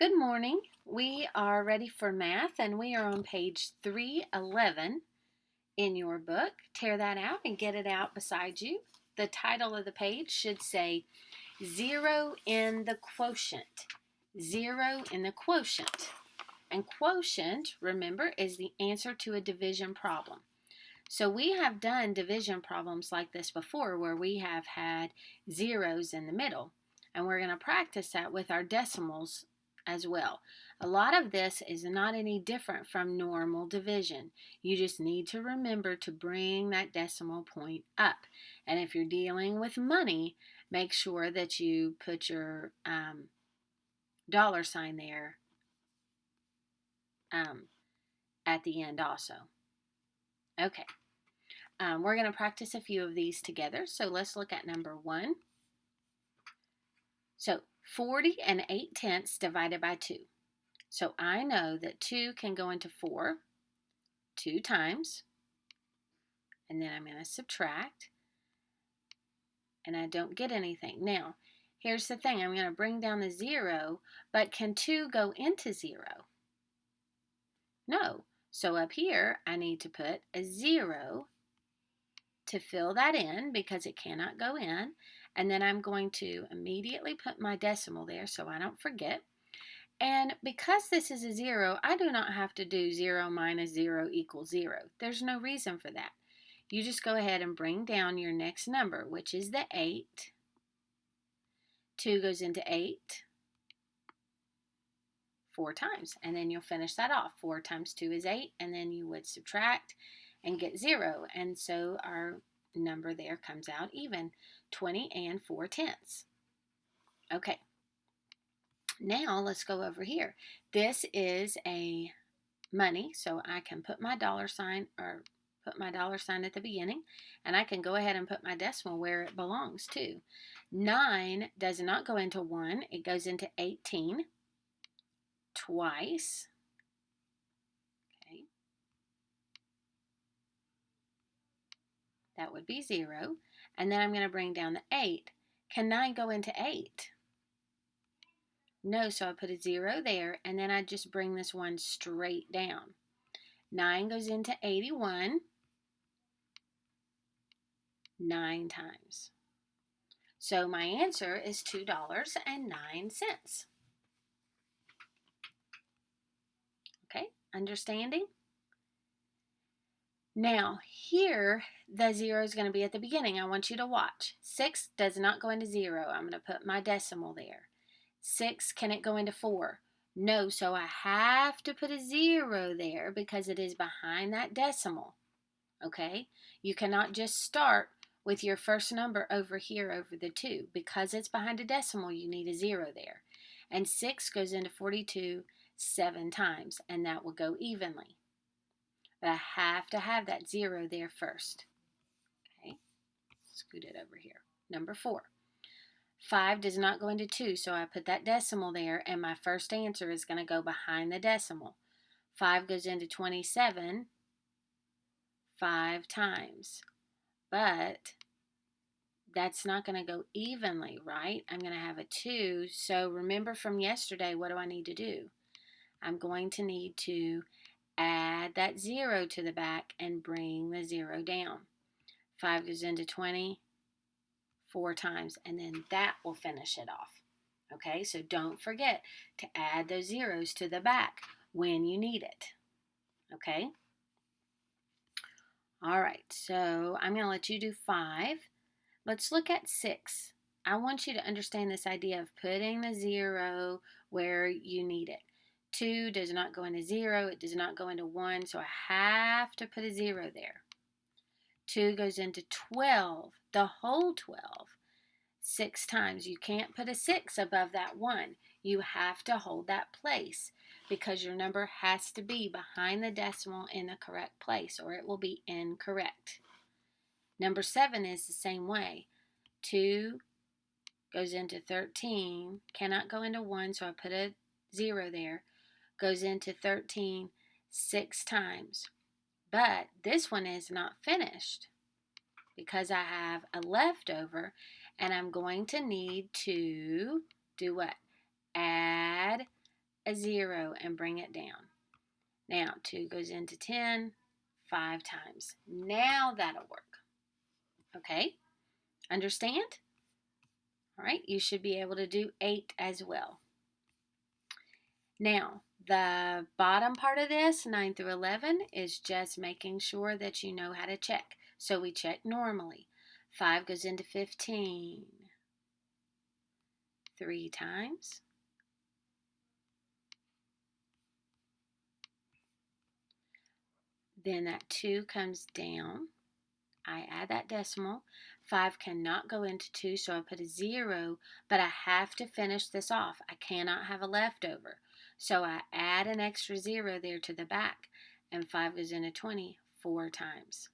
Good morning. We are ready for math and we are on page 311 in your book. Tear that out and get it out beside you. The title of the page should say Zero in the Quotient. Zero in the quotient. And quotient, remember, is the answer to a division problem. So we have done division problems like this before where we have had zeros in the middle. And we're going to practice that with our decimals as well. A lot of this is not any different from normal division. You just need to remember to bring that decimal point up. And if you're dealing with money, make sure that you put your dollar sign there at the end also. Okay, we're going to practice a few of these together. So let's look at number 1. So 40 and 8/10 divided by 2. So I know that 2 can go into 4 2 times, and then I'm going to subtract, and I don't get anything. Now, here's the thing. I'm going to bring down the 0, but can 2 go into 0? No. So up here, I need to put a 0 to fill that in because it cannot go in, and then I'm going to immediately put my decimal there so I don't forget. And because this is a 0, I do not have to do 0 minus 0 equals 0. There's no reason for that. You just go ahead and bring down your next number, which is the 8. 2 goes into 8 4 times, and then you'll finish that off. 4 times 2 is 8, and then you would subtract and get 0. And so our number there comes out even, 20 and 4/10. Okay. Now let's go over here. This is a money, so I can put my dollar sign at the beginning, and I can go ahead and put my decimal where it belongs to. 9 does not go into 1, it goes into 18 twice. Okay. That would be 0. And then I'm going to bring down the 8. Can 9 go into 8? No, so I put a 0 there, and then I just bring this one straight down. 9 goes into 81 9 times. So my answer is $2.09. Okay, understanding? Now, here, the 0 is going to be at the beginning. I want you to watch. 6 does not go into 0. I'm going to put my decimal there. 6, can it go into 4? No, so I have to put a 0 there because it is behind that decimal. Okay? You cannot just start with your first number over here over the 2. Because it's behind a decimal, you need a 0 there. And 6 goes into 42 7 times, and that will go evenly. But I have to have that 0 there first. Okay? Scoot it over here. Number 4. 5 does not go into 2, so I put that decimal there, and my first answer is going to go behind the decimal. 5 goes into 27 5 times. But that's not going to go evenly, right? I'm going to have a 2. So remember from yesterday, what do I need to do? I'm going to need to add that 0 to the back and bring the 0 down. 5 goes into 20 4 times, and then that will finish it off. Okay, so don't forget to add those zeros to the back when you need it. Okay? All right, so I'm going to let you do 5. Let's look at 6. I want you to understand this idea of putting the 0 where you need it. 2 does not go into 0. It does not go into 1, so I have to put a 0 there. 2 goes into 12, the whole 12, 6 times. You can't put a 6 above that 1. You have to hold that place because your number has to be behind the decimal in the correct place or it will be incorrect. Number 7 is the same way. 2 goes into 13, cannot go into 1, so I put a 0 there. Goes into 13 6 times. But this one is not finished because I have a leftover and I'm going to need to do what? Add a 0 and bring it down. Now 2 goes into 10 5 times. Now that'll work. Okay? Understand? All right, you should be able to do 8 as well. Now, the bottom part of this, 9 through 11, is just making sure that you know how to check. So we check normally. 5 goes into 15 3 times. Then that 2 comes down. I add that decimal. 5 cannot go into 2, so I put a 0, but I have to finish this off. I cannot have a leftover. So I add an extra 0 there to the back, and 5 goes into 20 4 times.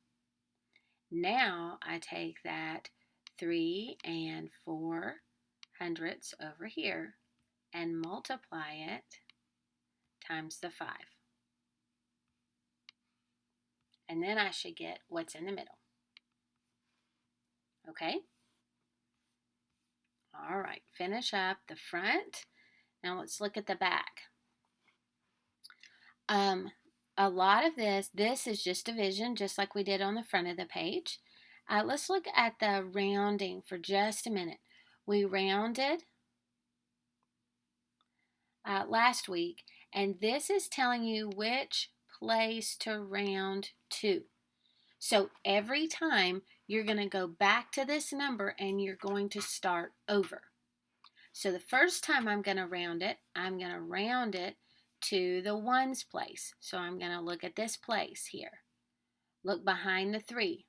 Now I take that 3 and 4 hundredths over here and multiply it times the 5. And then I should get what's in the middle. Okay? All right, finish up the front. Now let's look at the back. A lot of this is just division, just like we did on the front of the page. Let's look at the rounding for just a minute. We rounded last week, and this is telling you which place to round to. So every time you're going to go back to this number and you're going to start over. So the first time I'm going to round it to the ones place. So I'm going to look at this place here. Look behind the 3.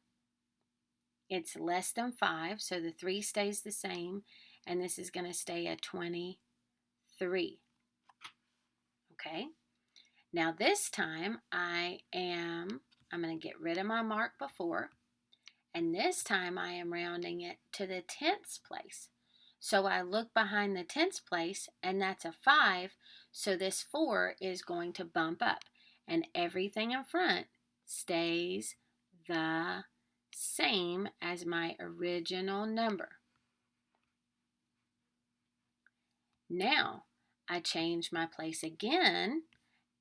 It's less than 5, so the 3 stays the same, and this is going to stay at 23. Okay? Now this time I'm going to get rid of my mark before, and this time I am rounding it to the tenths place. So I look behind the tenths place, and that's a 5, so this 4 is going to bump up, and everything in front stays the same as my original number. Now I change my place again,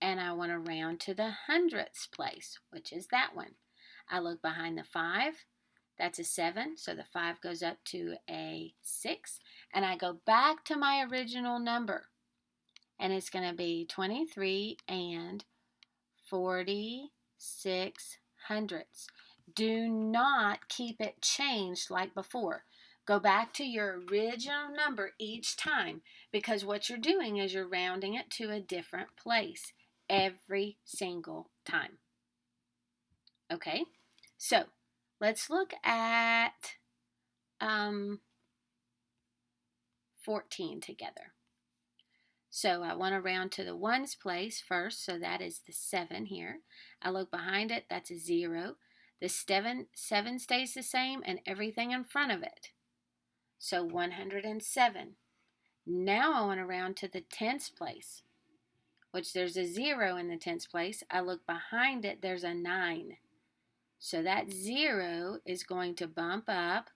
and I want to round to the hundredths place, which is that one. I look behind the 5. That's a 7, so the 5 goes up to a 6, and I go back to my original number, and it's going to be 23 and 46 hundredths. Do not keep it changed like before. Go back to your original number each time, because what you're doing is you're rounding it to a different place every single time. Okay, so let's look at 14 together. So I want to round to the ones place first, so that is the 7 here. I look behind it, that's a 0. The 7 stays the same, and everything in front of it. So 107. Now I want to round to the tenths place, which there's a 0 in the tenths place. I look behind it, there's a 9. So that 0 is going to bump up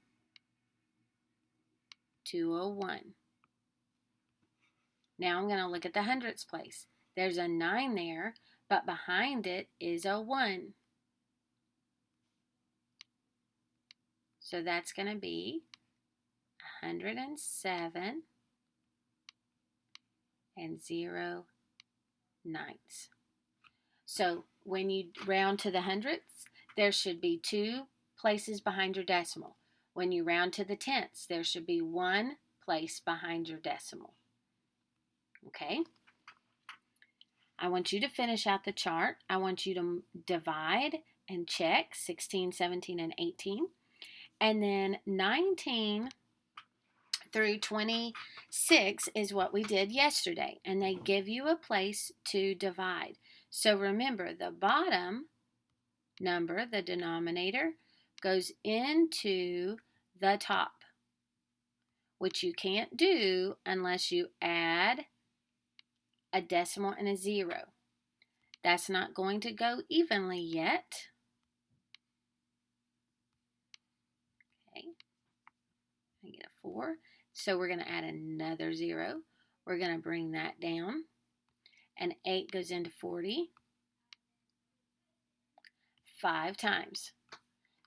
to a 1. Now I'm going to look at the hundredths place. There's a 9 there, but behind it is a 1. So that's going to be 107 and 0 ninths. So when you round to the hundredths, there should be 2 places behind your decimal. When you round to the tenths, there should be 1 place behind your decimal. Okay? I want you to finish out the chart. I want you to divide and check 16, 17, and 18. And then 19 through 26 is what we did yesterday. And they give you a place to divide. So remember, the bottom number, the denominator, goes into the top, which you can't do unless you add a decimal and a 0. That's not going to go evenly yet. Okay, I get a 4. So we're going to add another 0. We're going to bring that down. and 8 goes into 40 5 times.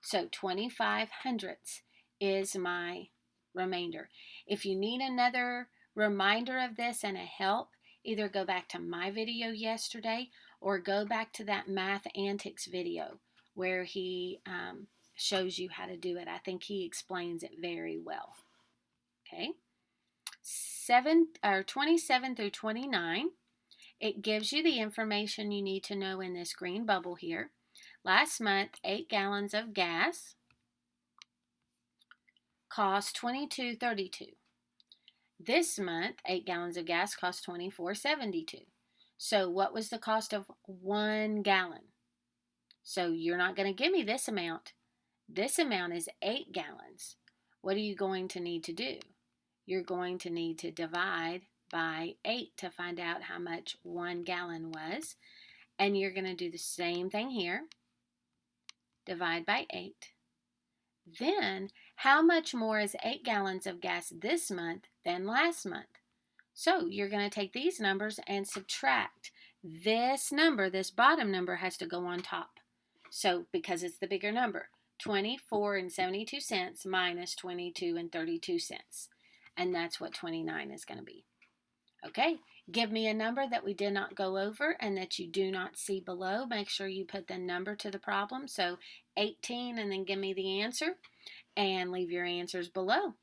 So 25 hundredths is my remainder. If you need another reminder of this and a help, either go back to my video yesterday or go back to that Math Antics video where he shows you how to do it. I think he explains it very well. Okay, 27 through 29, it gives you the information you need to know in this green bubble here. Last month, 8 gallons of gas cost $22.32. This month, 8 gallons of gas cost $24.72. So what was the cost of 1 gallon? So you're not going to give me this amount. This amount is 8 gallons. What are you going to need to do? You're going to need to divide by 8 to find out how much 1 gallon was. And you're going to do the same thing here. Divide by 8. Then, how much more is 8 gallons of gas this month than last month? So, you're going to take these numbers and subtract. This number, this bottom number, has to go on top. So, because it's the bigger number, 24.72 minus 22.32. And that's what 29 is going to be. Okay, give me a number that we did not go over and that you do not see below. Make sure you put the number to the problem. So 18 and then give me the answer and leave your answers below.